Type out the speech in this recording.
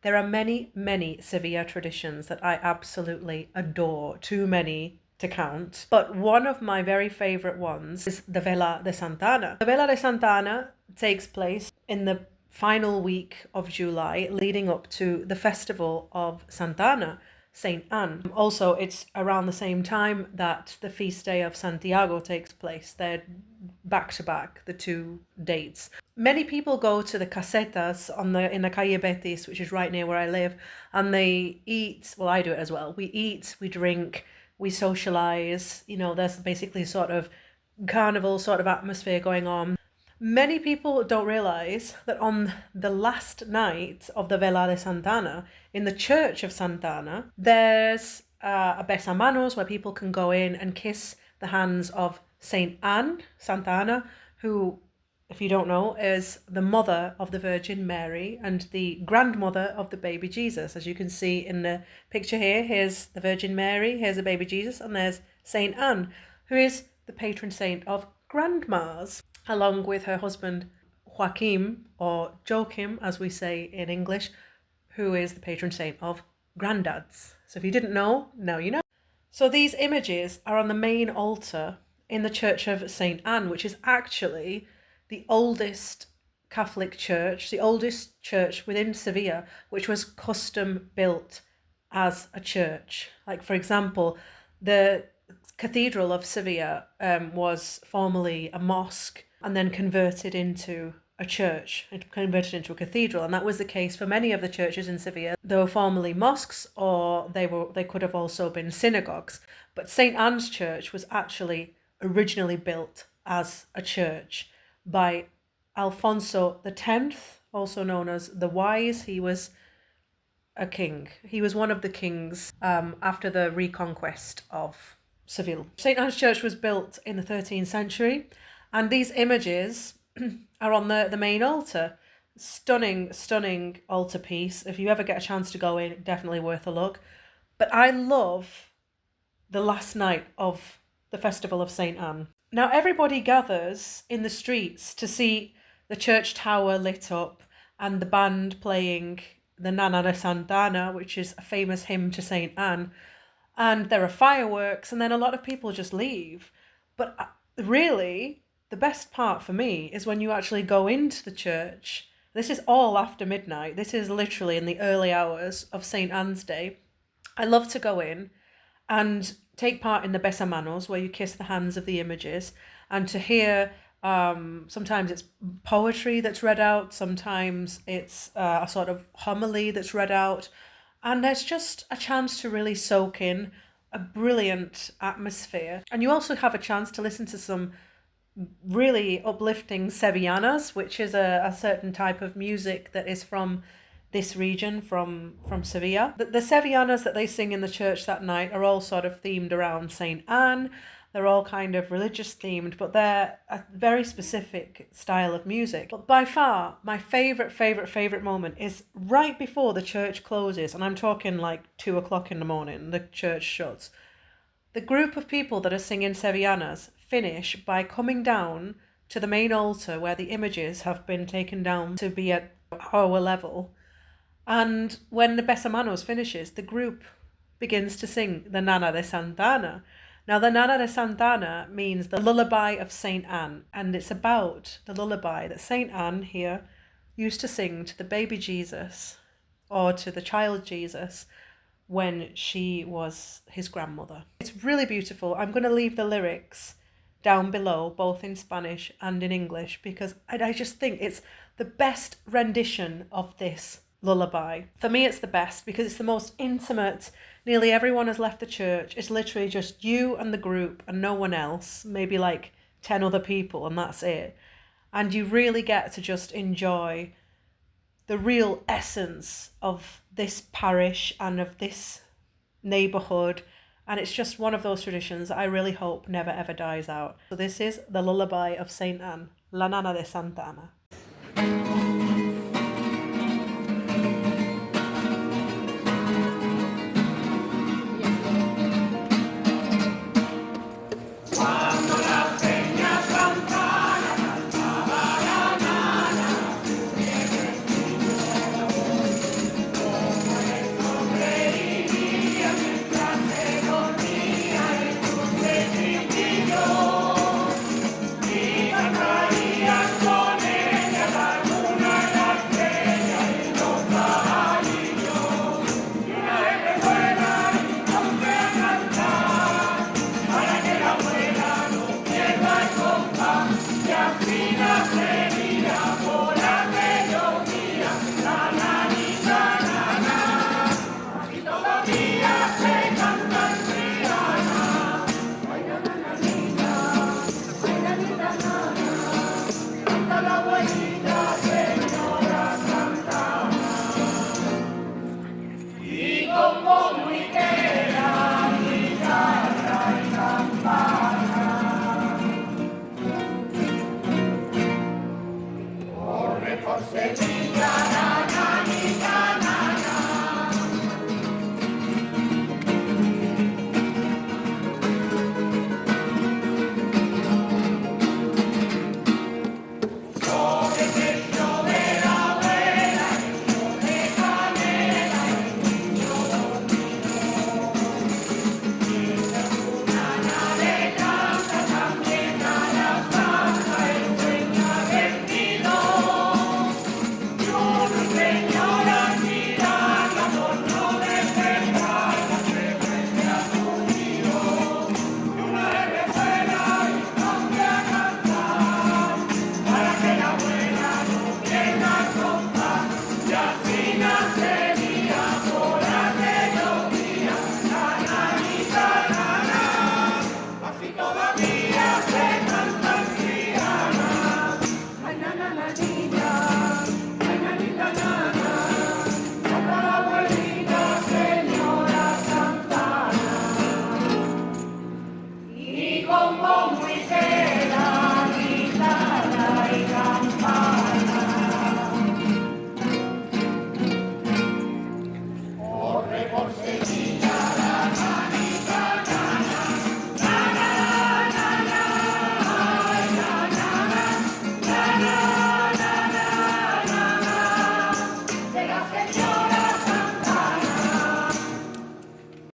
There are many, many Sevilla traditions that I absolutely adore, too many to count. But one of my very favourite ones is the Vela de Santa Anna. The Vela de Santa Anna takes place in the final week of July, leading up to the festival of Santa Anna, Saint Anne. Also, it's around the same time that the feast day of Santiago takes place. They're back to back, the two dates. Many people go to the casetas in the Calle Betis, which is right near where I live, and they eat. Well, I do it as well. We eat, we drink, we socialize. There's basically sort of carnival sort of atmosphere going on. Many people don't realize that on the last night of the Vela de Santa Anna, in the church of Santa Anna, there's a besamanos where people can go in and kiss the hands of Saint Anne, Santa Anna, who, if you don't know, is the mother of the Virgin Mary and the grandmother of the baby Jesus. As you can see in the picture here, here's the Virgin Mary, here's the baby Jesus, and there's Saint Anne, who is the patron saint of grandmas, along with her husband Joachim, or Joachim as we say in English, who is the patron saint of granddads. So if you didn't know, now you know. So these images are on the main altar in the Church of Saint Anne, which is actually the oldest Catholic church, the oldest church within Sevilla, which was custom built as a church. Like, for example, the Cathedral of Sevilla was formerly a mosque and then converted into a church. It converted into a cathedral, and that was the case for many of the churches in Sevilla. They were formerly mosques, or they could have also been synagogues. But St. Anne's Church was actually originally built as a church by Alfonso X, also known as the Wise. He was a king. He was one of the kings after the reconquest of Seville. St. Anne's Church was built in the 13th century, and these images are on the main altar. Stunning, stunning altarpiece. If you ever get a chance to go in, definitely worth a look. But I love the last night of the Festival of Saint Anne. Now everybody gathers in the streets to see the church tower lit up and the band playing the Nana de Santa Anna, which is a famous hymn to Saint Anne. And there are fireworks, and then a lot of people just leave. But really, the best part for me is when you actually go into the church. This is all after midnight. This is literally in the early hours of St. Anne's Day. I love to go in and take part in the besamanos, where you kiss the hands of the images, and to hear, sometimes it's poetry that's read out, sometimes it's a sort of homily that's read out, and there's just a chance to really soak in a brilliant atmosphere. And you also have a chance to listen to some really uplifting sevillanas, which is a certain type of music that is from this region, from Sevilla. The sevillanas that they sing in the church that night are all sort of themed around Saint Anne. They're all kind of religious themed, but they're a very specific style of music. But by far, my favourite moment is right before the church closes, and I'm talking like 2 o'clock in the morning, the church shuts. The group of people that are singing sevillanas finish by coming down to the main altar where the images have been taken down to be at our level. And when the besamanos finishes, the group begins to sing the Nana de Santa Anna. Now, the Nana de Santa Anna means the Lullaby of Saint Anne, and it's about the lullaby that Saint Anne here used to sing to the baby Jesus, or to the child Jesus, when she was his grandmother. It's really beautiful. I'm going to leave the lyrics down below, both in Spanish and in English, because I just think it's the best rendition of this lullaby. For me, it's the best because it's the most intimate. Nearly everyone has left the church. It's literally just you and the group and no one else, maybe like 10 other people, and that's it. And you really get to just enjoy the real essence of this parish and of this neighbourhood. And it's just one of those traditions that I really hope never ever dies out. So this is the Lullaby of Saint Anne, La Nana de Santa Anna.